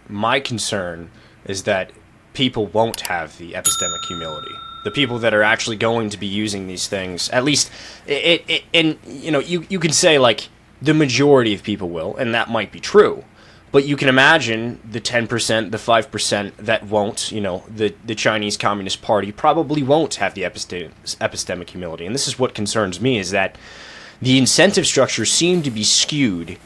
my concern is that people won't have the epistemic humility. The people that are actually going to be using these things, at least, and you can say like the majority of people will, and that might be true. But you can imagine the 10%, the 5% that won't. The Chinese Communist Party probably won't have the epistemic humility. And this is what concerns me, is that the incentive structures seem to be skewed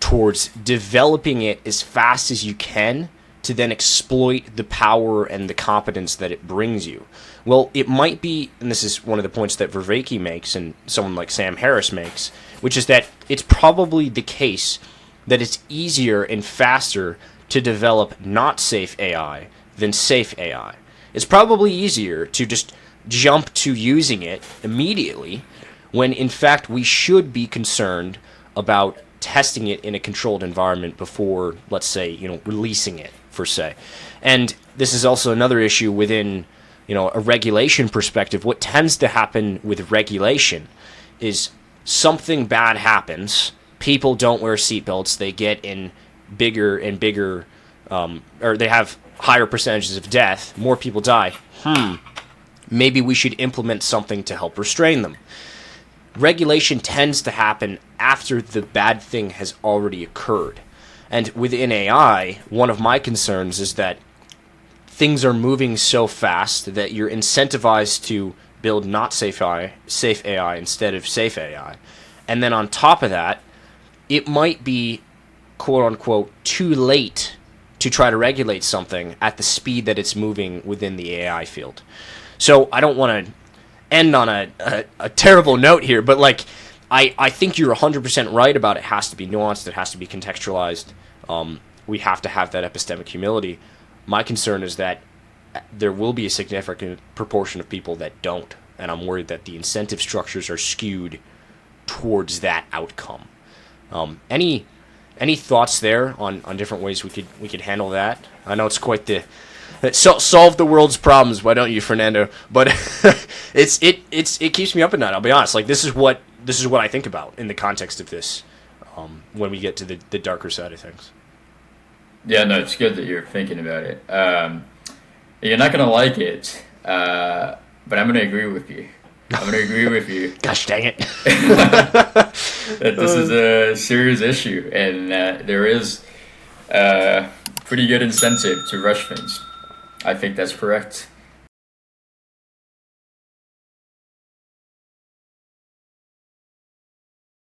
towards developing it as fast as you can to then exploit the power and the competence that it brings you. Well, it might be, and this is one of the points that Wenke makes and someone like Sam Harris makes, which is that it's probably the case that it's easier and faster to develop not safe AI than safe AI. It's probably easier to just jump to using it immediately when in fact we should be concerned about testing it in a controlled environment before, let's say, releasing it, per se. And this is also another issue within, a regulation perspective. What tends to happen with regulation is something bad happens, people don't wear seatbelts, they get in bigger and bigger, or they have higher percentages of death, more people die. Maybe we should implement something to help restrain them. Regulation tends to happen after the bad thing has already occurred. And within AI, one of my concerns is that things are moving so fast that you're incentivized to build not safe AI instead of safe AI. And then on top of that, it might be, quote unquote, too late to try to regulate something at the speed that it's moving within the AI field. So I don't want to end on a terrible note here, but I think you're 100% right about it has to be nuanced, it has to be contextualized. We have to have that epistemic humility. My concern is that there will be a significant proportion of people that don't, and I'm worried that the incentive structures are skewed towards that outcome. Any thoughts there on different ways we could handle that? I know it's quite the solve the world's problems. Why don't you, Fernando? But it keeps me up at night. I'll be honest. This is what I think about in the context of this. When we get to the darker side of things. Yeah, no, it's good that you're thinking about it. You're not gonna like it, but I'm gonna agree with you. Gosh dang it. That this is a serious issue, and there is pretty good incentive to rush things. I think that's correct.